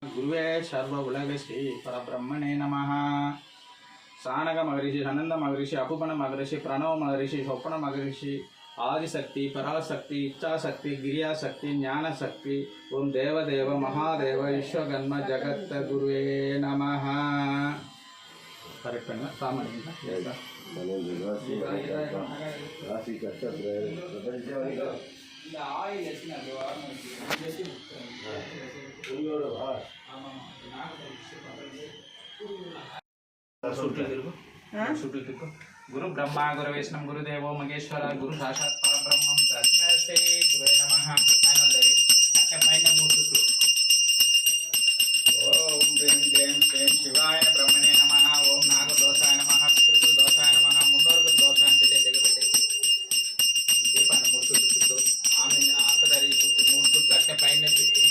गुरुवे सर्व उलगश्री परब्रह्मणे नमः। सानग महर्षि, सनंद महर्षि, अपुपन महर्षि, प्रणव महर्षि, स्वप्न महर्षि, आदिशक्ति, पराशक्ति, इच्छाशक्ति, गिरियाशक्ति, ज्ञानशक्ति, ओम देवदेव महादेव विश्वकर्म जगत गुरुवे नमः। करेक्ट है ना? सामान्य गुरु ब्रह्मा गुरु विष्णु गुरुदेवो महेश्वर गुरु साक्षात् परब्रह्मं तस्मै श्री गुरुवे नमः। ओम ह्रीं क्लीं श्रीं शिवाय ब्रह्मणे नमः। ओम नागदोषाय नमः, पितृकुल दोषाय नमः, मुन्नोर्गुल दोषाय పెట్టే దిగబెట్టే దీపాన్ని మూడు చుట్టూ ఆమె అక్కడరి చుట్టూ మూడు చుట్టూ అట్టే పైన చుట్టూ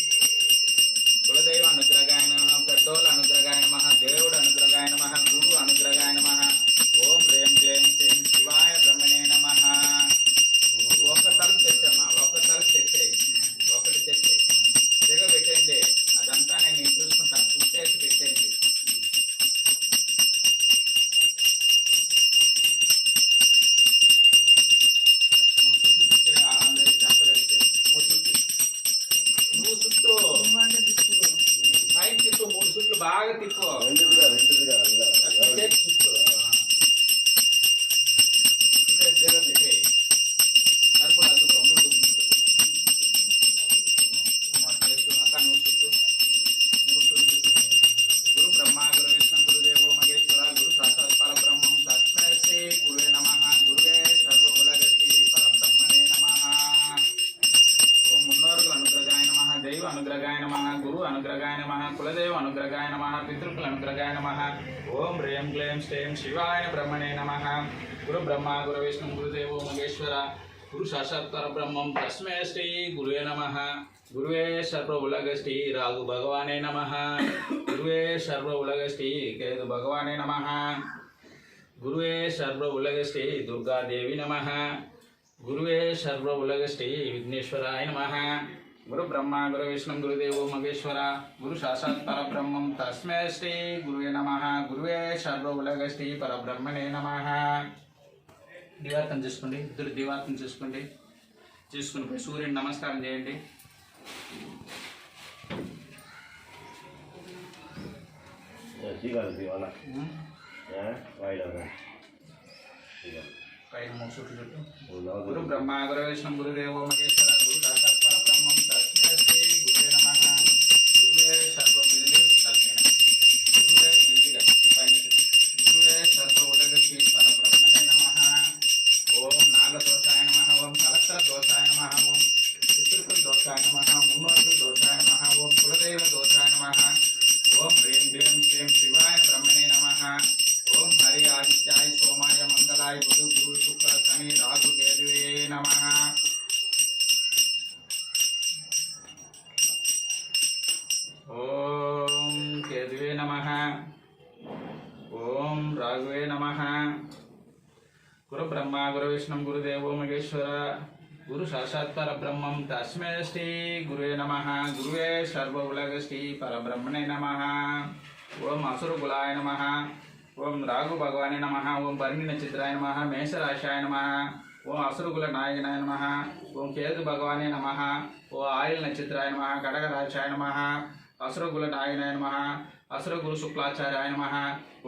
కులదైవ అనుగ్రహాయ నమః, పెద్దోళ్ళ అనుగ్రహాయ నమః, దేవుడు అనుగ్రహాయ నమః, గురు అనుగ్రహాయ నమః। ఓం హ్రీం క్లీం శ్రీం శివాయ బ్రహ్మణే నమః। ఒక తలుపు తెచ్చామా, ఒక తలుపు తెచ్చేయి, ఒకటి తెచ్చేయి, దిగబెట్టేయండి, అదంతా నేను చూసుకుంటాను, పుట్టేసి పెట్టేయండి। మూడు చుట్టూ చుట్టే అందరికి చెప్పగలిగితే మూడు చుట్టూ నువ్వు చుట్టూ పైన తిప్పు, మూడు చుట్లు బాగా తిప్పు, చుట్టూ దిగబెట్టేయి। కర్పూర అద్దుతాం అక్క నువ్వు చుట్టూ మూడు చుట్టూ। గురు బ్రహ్మ గురు విష్ణు గురుదేవో మహేశ్వర గురు సాక్షాత్ పరబ్రహ్మం తస్మై శ్రీ గురువే నమః। గురువే సర్వ ఉలగశ్రీ పరబ్రహ్మణే నమః। ఓం మున్నోర్గుల అనుగ్రహాయ నమః, దైవ అనుగ్రహాయ నమః, గురు అనుగ్రహాయ నమః, కులదేవ అనుగ్రహాయ నమః, పితృకుల అనుగ్రహాయ నమః। ఓం హ్రీం క్లీం శ్రీం శివాయ బ్రహ్మణే నమః। గురు బ్రహ్మ గురు విష్ణు గురుదేవో మహేశ్వర గురు సాక్షాత్ పరబ్రహ్మం తస్మై శ్రీ గురువే నమః। గురువే సర్వ ఉలగశ్రీ రాగు భగవానే నమః। గురువే సర్వ ఉలగశ్రీ కేతు భగవానే నమః। గురువే సర్వ ఉలగశ్రీ దుర్గాదేవి నమః। గురువే సర్వ ఉలగశ్రీ విఘ్నేశ్వరాయ నమః। గురు బ్రహ్మ గురు విష్ణు గురుదేవో మహేశ్వర గురు సాక్షాత్ పరబ్రహ్మం తస్మై శ్రీ గురువే నమః। గురువే సర్వ ఉలగశ్రీ పరబ్రహ్మణే నమః। దీవార్తన చేసుకోండి, ఇద్దరు దీవార్తన చేసుకోండి, చేసుకుని పోయి సూర్యుని నమస్కారం చేయండి। పైన మూడు చుట్టూ చుట్టూ గురు బ్రహ్మ గురు విష్ణు గురుదేవో మహేశ్వర గురు సాక్షాత్ పరబ్రహ్మం తస్మై శ్రీ గురువే నమః। గురువే సర్వ గురువే పైన గురువే సర్వ ఉలగశ్రీ పరబ్రహ్మణే నమః। ఓం నాగదోషాయ నమః, ఓం కలత్ర దోషాయ నమః, ఓం పితృకుల దోషాయ నమః, మున్నోర్గుల దోషాయ నమః, ఓం కులదైవ దోషాయ నమః। ఓం హ్రీం క్లీం శ్రీం శివాయ బ్రహ్మణే నమః। ఓం హరి ఆదిత్యాయ సోమాయ మంగళాయ బుధ గురు శుక్ర శని రాహు కేతువే నమః। ఓం కేతువే నమః। ఓం రాఘవే నమః। గురు బ్రహ్మ గురు విష్ణు గురుదేవో మహేశ్వర గురు సాక్షాత్ పరబ్రహ్మం తస్మై శ్రీ గురువే నమః। గురువే సర్వ ఉలగశ్రీ పరబ్రహ్మణే నమః। ఓం అసురకులాయ నమః। ఓం రాఘు భగవానే నమః। ఓం భరణి నక్షత్రాయ నమః, మేషరాశాయ నమః। ఓం అసురకుల నాయనాయ నమః। ఓం కేతు భగవానే నమః। ఓ ఆయిల్ నక్షత్రాయ నమః, కడగరాశాయ నమః, అసురకుల నాయనాయ నమః, అసురగురు శుక్లాచార్యాయ నమః।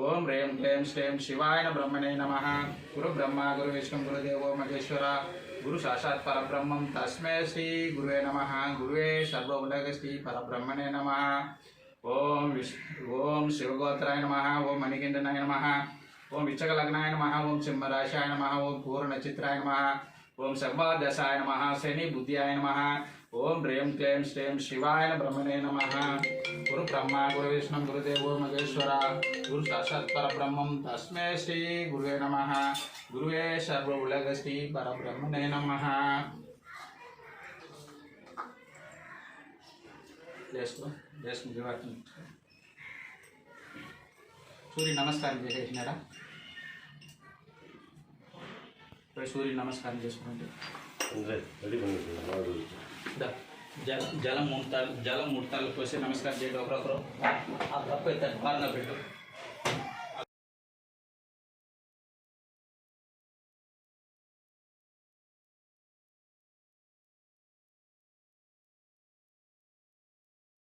ఓం హ్రీం క్లీం శ్రీం శివాయ బ్రహ్మణే నమః। గురు బ్రహ్మ గురు విష్ణు గురుదేవో మహేశ్వర గురు సాక్షాత్ పరబ్రహ్మం తస్మై శ్రీ గురువే నమః। గురువే సర్వ ఉలగశ్రీ పరబ్రహ్మణే నమః। ఓం శివగోత్రాయ నమః। ఓం మణికంఠనాయ నమః। ఓం విచ్చకలగ్నాయ నమః। ఓం సింహరాశాయ నమః। ఓం పూర్ణ నక్షత్రాయ నమః। ఓం సర్వాదశాయ నమః, శని బుద్ధ్యాయ నమః। ఓం హ్రీం క్లీం శ్రీం శివాయ బ్రహ్మణే నమః। గురు బ్రహ్మ గురు విష్ణు గురుదేవో మహేశ్వర గురు సాక్షాత్ పరబ్రహ్మం తస్మై శ్రీ గురువే నమః। గురువే సర్వ ఉలగశ్రీ పరబ్రహ్మణే నమః। సూర్య నమస్కారం చేసేసినారా? సూర్య నమస్కారం చేసుకోండి। జలం మూడు తాళ్ళు పోసి నమస్కారం చేయండి ఒకరొకరు. ఆ కప్పు ఎత్తండి, పాలన పెట్టు.